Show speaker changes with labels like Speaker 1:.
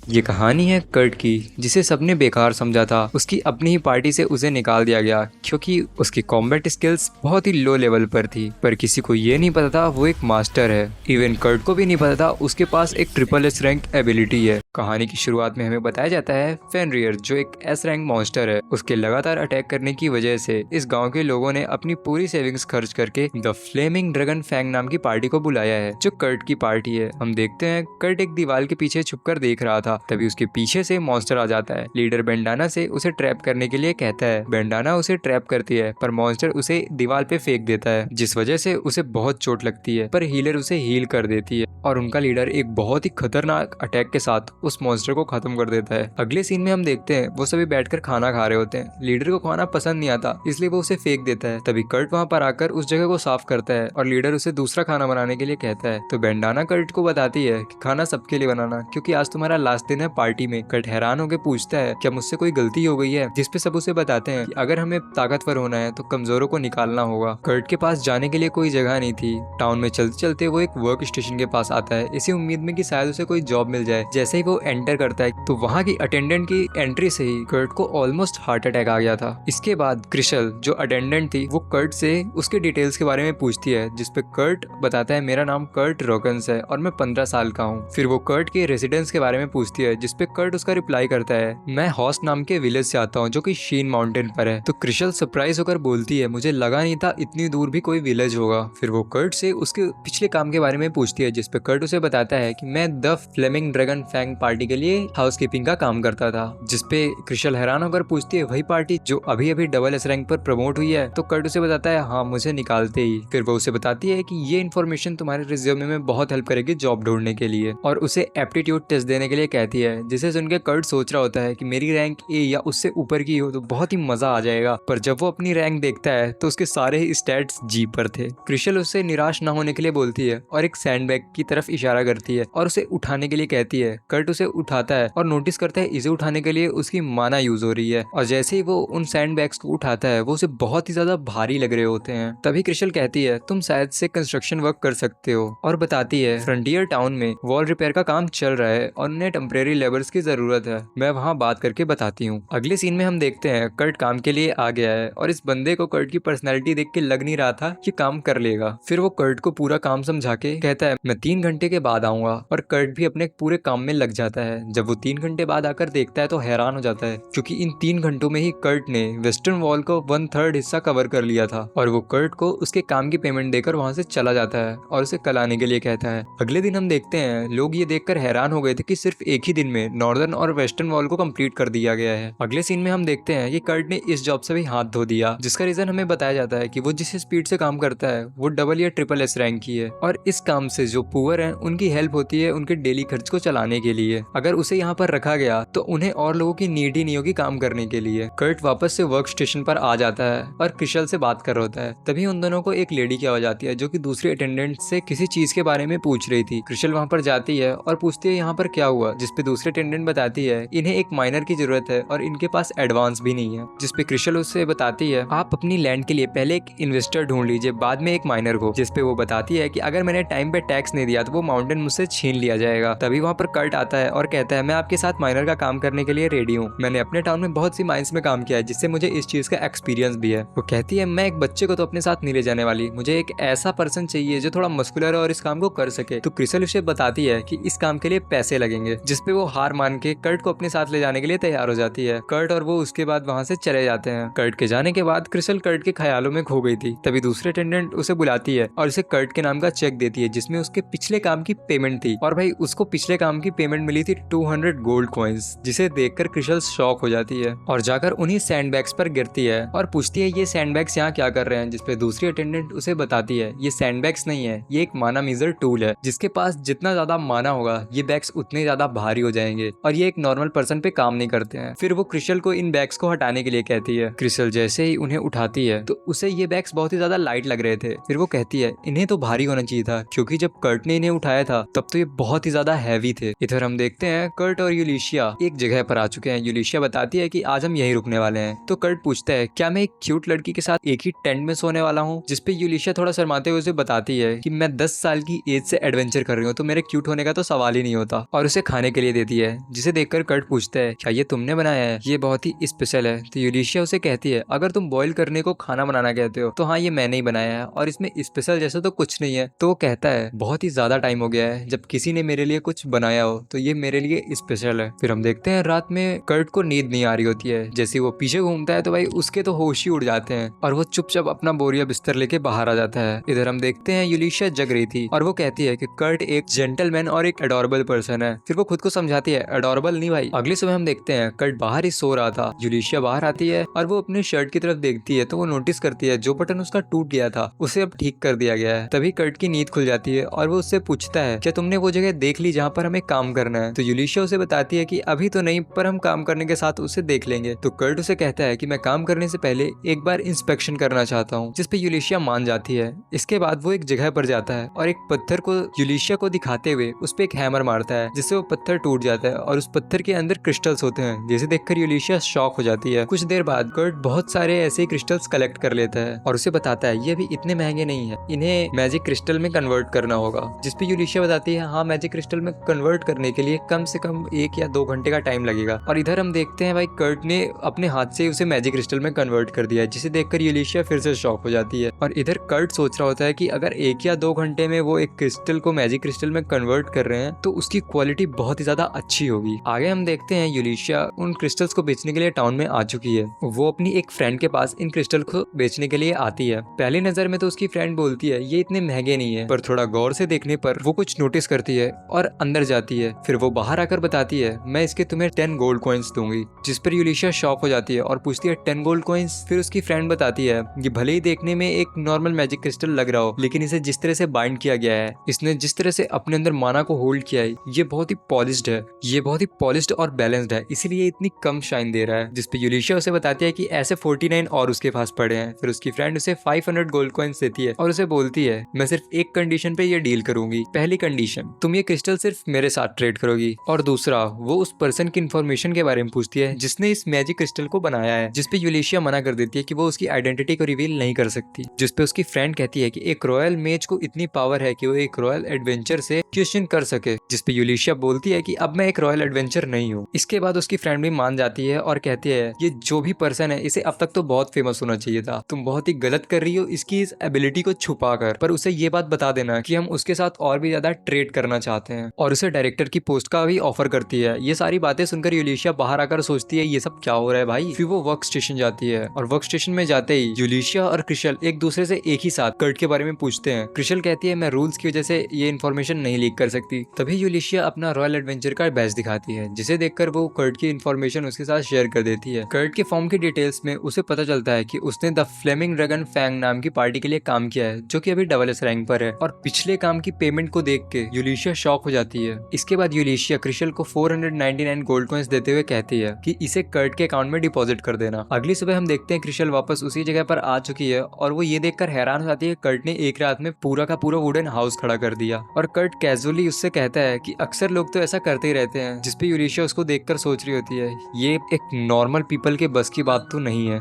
Speaker 1: ये कहानी है कर्ट की, जिसे सबने बेकार समझा था। उसकी अपनी ही पार्टी से उसे निकाल दिया गया क्योंकि उसकी कॉम्बैट स्किल्स बहुत ही लो लेवल पर थी। पर किसी को ये नहीं पता था वो एक मास्टर है। इवन कर्ट को भी नहीं पता था उसके पास एक ट्रिपल एस रैंक एबिलिटी है। कहानी की शुरुआत में हमें बताया जाता है फेनरियर, जो एक एस रैंक मॉन्स्टर है, उसके लगातार अटैक करने की वजह से इस गाँव के लोगों ने अपनी पूरी सेविंग्स खर्च करके द फ्लेमिंग ड्रैगन फैंग नाम की पार्टी को बुलाया है, जो कर्ट की पार्टी है। हम देखते हैं कर्ट एक दीवार के पीछे छुपकर देख रहा था। तभी उसके पीछे से मॉन्स्टर आ जाता है। लीडर बेंडाना से उसे ट्रैप करने के लिए कहता है। बेंडाना उसे ट्रैप करती है, पर मॉन्स्टर उसे दीवार पे फेंक देता है, जिस वजह से उसे बहुत चोट लगती है। पर हीलर उसे हील कर देती है और उनका लीडर एक बहुत ही खतरनाक अटैक के साथ उस मॉन्स्टर को खत्म कर देता है। अगले सीन में हम देखते हैं वो सभी बैठकर खाना खा रहे होते हैं। लीडर को खाना पसंद नहीं आता, इसलिए वो उसे फेंक देता है। तभी कर्ट वहाँ पर आकर उस जगह को साफ करता है और लीडर उसे दूसरा खाना बनाने के लिए कहता है। तो बेंडाना कर्ट को बताती है कि खाना सबके लिए बनाना, क्योंकि आज तुम्हारा लास्ट दिन है पार्टी में। कर्ट हैरान होकर पूछता है क्या मुझसे कोई गलती हो गई है, जिसपे सब उसे बताते हैं कि अगर हमें ताकतवर होना है तो कमजोरों को निकालना होगा। कर्ट के पास जाने के लिए कोई जगह नहीं थी। टाउन में चलते चलते वो एक वर्क स्टेशन के पास आता है, इसी उम्मीद में कि शायद उसे कोई जॉब मिल जाए। जैसे ही वो एंटर करता है तो वहाँ की अटेंडेंट की एंट्री से ही कर्ट को ऑलमोस्ट हार्ट अटैक आ गया था। इसके बाद क्रिशल, जो अटेंडेंट थी, वो कर्ट से उसके डिटेल्स के बारे में पूछती है, जिसपे कर्ट बताता है मेरा नाम कर्ट रोकन्स है और मैं 15 साल का हूँ। फिर वो कर्ट के रेसिडेंस के बारे में पूछती है, जिसपे कर्ट उसका रिप्लाई करता है मैं हॉस्ट नाम के विलेज से आता हूँ, जो कि शीन माउंटेन पर है। तो क्रिशल सरप्राइज होकर बोलती है मुझे लगा नहीं था इतनी दूर भी कोई विलेज होगा। फिर वो कर्ट से उसके पिछले काम के बारे में पूछती है, जिसपे कर्ट उसे बताता है कि मैं the flaming dragon fang party के लिए हाउसकीपिंग का काम करता था। जिसपे क्रिशल हैरान होकर पूछती है वही पार्टी जो अभी अभी डबल एस रैंक पर प्रमोट हुई है। तो कर्ट उसे बताता है हाँ, मुझे निकालते ही। फिर वो उसे बताती है कि ये इन्फॉर्मेशन तुम्हारे रिज्यूमे में बहुत हेल्प करेगी जॉब ढूंढने के लिए, और उसे एप्टीट्यूड टेस्ट देने के लिए कहती है, जिसे सुनकर कर्ट सोच रहा होता है कि मेरी रैंक ए या उससे ऊपर की हो तो बहुत ही मजा आ जाएगा। पर जब वो अपनी रैंक देखता है तो उसके सारे ही स्टैट्स जी पर थे। क्रिशल उससे निराश ना होने के लिए बोलती है और एक सैंडबैग की तरफ इशारा करती है और उसे उठाने के लिए कहती है। कर्ट उसे उठाता है और नोटिस करता है इसे उठाने के लिए उसकी माना यूज हो रही है, और जैसे ही वो उन सैंडबैग्स को उठाता है वो उसे बहुत ही ज्यादा भारी लग रहे होते हैं। तभी क्रिशल कहती है तुम शायद से कंस्ट्रक्शन वर्क कर सकते हो, और बताती है फ्रंटियर टाउन में वॉल रिपेयर का काम चल रहा है और उन्हें टेम्परेरी लेबर्स की जरूरत है, मैं वहाँ बात करके बताती हूँ। अगले सीन में हम देखते हैं कर्ट काम के लिए आ गया है और इस बंदे को कर्ट की पर्सनैलिटी देख के लग नहीं रहा था कि काम कर लेगा। फिर वो कर्ट को पूरा काम समझा के कहता है मैं 3 घंटे के बाद आऊंगा, और कर्ट भी अपने पूरे काम में लग जाता है। जब वो 3 घंटे बाद आकर देखता है तो हैरान हो जाता है, क्योंकि इन 3 घंटों में ही कर्ट ने वेस्टर्न वॉल को 1/3 हिस्सा कवर कर लिया था। और वो कर्ट को उसके काम की पेमेंट देकर वहां से चला जाता है और उसे कल आने के लिए कहता है। अगले दिन हम देखते हैं लोग ये देखकर हैरान हो गए थे कि सिर्फ एक ही दिन में नॉर्दर्न और वेस्टर्न वॉल को कंप्लीट कर दिया गया है। अगले सीन में हम देखते हैं कि कर्ट ने इस जॉब से भी हाथ धो दिया, जिसका रीजन हमें बताया जाता है कि वो जिस स्पीड से काम करता है वो डबल या ट्रिपल एस रैंक की है, और इस काम से जो पुअर हैं उनकी हेल्प होती है उनके डेली खर्च को चलाने के लिए। अगर उसे यहाँ पर रखा गया तो उन्हें और लोगों की नीड ही नहीं होगी काम करने के लिए। कर्ट वापस से वर्क स्टेशन पर आ जाता है और क्रिशल से बात कर रहा होता है। तभी उन दोनों को एक लेडी की आवाज आती है, जो कि दूसरी अटेंडेंट से किसी चीज के बारे में पूछ रही थी। क्रिशल वहाँ पर जाती है और पूछती है यहाँ पर क्या हुआ, जिसपे दूसरी अटेंडेंट बताती है इन्हें एक माइनर की जरूरत है और इनके पास एडवांस भी नहीं है। जिसपे क्रिशल उससे बताती है आप अपनी लैंड के लिए पहले एक इन्वेस्टर ढूंढ लीजिए, बाद में एक माइनर को। जिसपे वो बताती है कि अगर मैंने टाइम पे टैक्स नहीं दिया तो वो माउंटेन मुझसे छीन लिया जाएगा। तभी वहाँ पर कर्ट आता है और कहता है मैं आपके साथ माइनर का काम करने के लिए रेडी हूँ। मैंने अपने टाउन में बहुत सी माइंस में काम किया है, जिससे मुझे इस चीज का एक्सपीरियंस भी है। वो कहती है मैं एक बच्चे को तो अपने साथ नहीं ले जाने वाली, मुझे एक ऐसा पर्सन चाहिए जो थोड़ा मस्कुलर है और इस काम को कर सके। तो क्रिशल उसे बताती है कि इस काम के लिए पैसे लगेंगे, जिसपे वो हार मान के कर्ट को अपने साथ ले जाने के लिए तैयार हो जाती है। कर्ट और वो उसके बाद वहाँ से चले जाते हैं। कर्ट के जाने के बाद क्रिशल कर्ट के ख्यालों में खो गई थी। तभी दूसरे अटेंडेंट उसे बुलाती है और उसे कर्ट के नाम का चेक देती है, जिसमें उसके पिछले काम की पेमेंट थी। और भाई उसको पिछले काम की पेमेंट मिली थी 200 गोल्ड कॉइंस, जिसे देखकर क्रिशल शॉक हो जाती है और जाकर उन्हीं सैंडबैग्स पर गिरती है और पूछती है ये सैंडबैग्स यहाँ क्या कर रहे हैं। जिसपे दूसरी अटेंडेंट उसे बताती है ये सैंडबैग्स नहीं है, ये एक माना मीजर टूल है, जिसके पास जितना ज्यादा माना होगा ये बैग्स उतने ज्यादा भारी हो जाएंगे, और ये एक नॉर्मल पर्सन पे काम नहीं करते हैं। फिर वो क्रिशल को इन बैग्स को हटाने के लिए कहती है। क्रिशल जैसे ही उन्हें उठाती है तो उसे ये बैग्स बहुत ही ज्यादा लाइट लग रहे थे। फिर वो कहती है इन्हें तो भारी होना चाहिए था, क्योंकि जब कर्ट ने इन्हें उठाया था तब तो ये बहुत ही ज्यादा हैवी थे। इधर हम देखते हैं कर्ट और यूलिशिया एक जगह पर आ चुके हैं। यूलिशिया बताती है कि आज हम यहीं रुकने वाले हैं। तो कर्ट पूछता है क्या मैं एक क्यूट लड़की के साथ एक ही टेंट में सोने वाला हूँ। जिसपे यूलिशिया थोड़ा शर्माते हुए उसे बताती है कि मैं 10 साल की एज से एडवेंचर कर रही हूँ, तो मेरे क्यूट होने का तो सवाल ही नहीं होता, और उसे खाने के लिए देती है, जिसे देखकर कर्ट पूछता है क्या ये तुमने बनाया है, ये बहुत ही स्पेशल है। तो यूलिशिया उसे कहती है अगर तुम बॉईल करने को खाना बनाना कहते हो तो हाँ ये मैंने ही बनाया है और इसमें स्पेशल जैसा तो कुछ नहीं है। तो वो कहता है बहुत ही ज्यादा टाइम हो गया है जब किसी ने मेरे लिए कुछ बनाया हो, तो ये मेरे लिए स्पेशल है। फिर हम देखते हैं रात में कर्ट को नींद नहीं आ रही होती है। जैसे वो पीछे घूमता है तो भाई उसके तो होश ही उड़ जाते हैं और वो चुपचाप अपना बोरिया बिस्तर लेके बाहर आ जाता है। इधर हम देखते हैं यूलिशिया जग रही थी और वो कहती है कि कर्ट एक जेंटलमैन और एक एडोरेबल पर्सन है। फिर वो खुद को समझाती है एडोरेबल नहीं भाई। अगले सुबह हम देखते हैं कर्ट बाहर ही सो रहा था। यूलिशिया बाहर आती है और वो अपनी शर्ट की तरफ देखती है तो वो नोटिस करती है जो बटन उसका टूट गया था उसे अब ठीक कर दिया गया है। तभी कर्ट की नींद खुल जाती है और वो उससे पूछता है क्या तुमने वो जगह देख ली जहाँ पर हमें काम करना है। तो यूलिशिया उसे बताती है कि अभी तो नहीं, पर हम काम करने के साथ उसे देख लेंगे। तो कर्ट उसे कहता है कि मैं काम करने से पहले एक बार इंस्पेक्शन करना चाहता हूँ, जिसपे यूलिशिया मान जाती है। इसके बाद वो एक जगह पर जाता है और एक पत्थर को यूलिशिया को दिखाते हुए उस पे एक हैमर मारता है, जिससे वो पत्थर टूट जाता है और उस पत्थर के अंदर क्रिस्टल्स होते हैं, जिसे देखकर यूलिशिया शॉक हो जाती है। कुछ देर बाद कर्ट बहुत सारे ऐसे क्रिस्टल्स कलेक्ट कर लेता है और उसे बताता है ये अभी इतने महंगे नहीं है, इन्हें मैजिक क्रिस्टल में कन्वर्ट करना होगा। जिसपे यूलिशिया बताती है हाँ मैजिक क्रिस्टल में कन्वर्ट करने के लिए कम से कम 1 या 2 घंटे का टाइम लगेगा। और इधर हम देखते हैं भाई कर्ट ने अपने हाथ से उसे मैजिक क्रिस्टल में कन्वर्ट कर दिया है, जिसे देखकर यूलिशिया फिर से शॉक हो जाती है। और इधर कर्ट सोच रहा होता है कि अगर 1 या 2 घंटे में वो एक क्रिस्टल को मैजिक क्रिस्टल में कन्वर्ट कर रहे हैं तो उसकी क्वालिटी बहुत ही ज्यादा अच्छी होगी। आगे हम देखते हैं यूलिशिया उन क्रिस्टल्स को बेचने के लिए टाउन में आ चुकी है। वो अपनी एक फ्रेंड के पास इन क्रिस्टल को बेचने के लिए आती है। पहली नजर में तो उसकी फ्रेंड बोलती है ये इतने महंगे नहीं है, पर थोड़ा गौर से देखने पर वो कुछ नोटिस करती है और अंदर जाती है। फिर वो बाहर आकर बताती है मैं इसके तुम्हें 10 गोल्ड कॉइन्स दूंगी। जिस पर यूलिशिया शॉक हो जाती है और पूछती है 10 गोल्ड कॉइन्स। फिर उसकी फ्रेंड बताती है ये भले ही देखने में एक नॉर्मल मैजिक क्रिस्टल लग रहा हो, लेकिन इसे जिस तरह से बाइंड किया गया है, इसने जिस तरह से अपने अंदर माना को होल्ड किया है, ये बहुत ही पॉलिश्ड है, ये बहुत ही पॉलिश्ड और बैलेंस्ड है, इसीलिए इतनी कम शाइन दे रहा है। जिसपे यूलिशिया उसे बताती है कि ऐसे 49 और उसके पास पड़े हैं। फिर उसकी फ्रेंड उसे 500 गोल्ड कॉइन्स देती है और उसे बोलती है मैं सिर्फ एक कंडीशन पे ये डील करूंगी। पहली कंडीशन तुम ये क्रिस्टल सिर्फ मेरे साथ ट्रेड करोगी, और दूसरा वो उस पर्सन की इन्फॉर्मेशन के बारे में पूछती है जिसने इस मैजिक क्रिस्टल को बनाया है। जिसपे यूलिशिया मना कर देती है कि वो उसकी आइडेंटिटी को रिवील नहीं कर सकती। जिसपे उसकी फ्रेंड कहती है कि एक रॉयल मेज को इतनी पावर है कि वो एक रॉयल एडवेंचर से क्वेश्चन कर सके। जिसपे यूलिशिया बोलती है कि अब मैं एक रॉयल एडवेंचर नहीं हूँ। इसके बाद उसकी फ्रेंड भी मान जाती है और कहती है ये जो भी पर्सन है इसे अब तक तो बहुत फेमस होना चाहिए था, तुम बहुत ही गलत कर रही हो इसकी इस एबिलिटी को छुपा कर। पर उसे ये बात बता देना कि हम उसके साथ और भी ज्यादा ट्रेड करना चाहते हैं, और उसे डायरेक्टर की पोस्ट का भी ऑफर करती है। ये सारी बातें सुनकर यूलिशिया बाहर आकर सोचती है ये सब क्या हो रहा है भाई। फिर वो वर्क स्टेशन जाती है और वर्क स्टेशन में जाते ही यूलिशिया और क्रिशल एक दूसरे से एक ही साथ कर्ट के बारे में पूछते हैं। क्रिशल कहती है मैं रूल्स की वजह से ये इन्फॉर्मेशन नहीं लीक कर सकती। तभी यूलिशिया अपना रॉयल एडवेंचर का बैच दिखाती है, जिसे देखकर वो कर्ट की इन्फॉर्मेशन उसके साथ शेयर कर देती है। कर्ट के फॉर्म की डिटेल्स में उसे पता चलता है कि उसने द फ्लेमिंग ड्रैगन फैंग नाम की पार्टी के लिए काम किया है, जो कि अभी डबल रैंक पर है। और पिछले काम की पेमेंट को देख के यूलिशिया शॉक हो जाती है। इसके बाद यूलिशिया क्रिशल को 499 गोल्ड कॉइंस देते हुए कहती है कि इसे कर्ट के अकाउंट में डिपॉजिट कर देना। अगली सुबह हम देखते हैं क्रिशल वापस उसी जगह पर आ चुकी है और वो ये देखकर हैरान हो जाती है कर्ट ने एक रात में पूरा का पूरा वुडन हाउस खड़ा कर दिया। और कर्ट कैजुअली उससे कहता है कि अक्सर लोग तो ऐसा करते ही रहते हैं। जिसपे यूलिशिया उसको देखकर सोच रही होती है ये एक नॉर्मल पीपल के बस की बात तो नहीं है।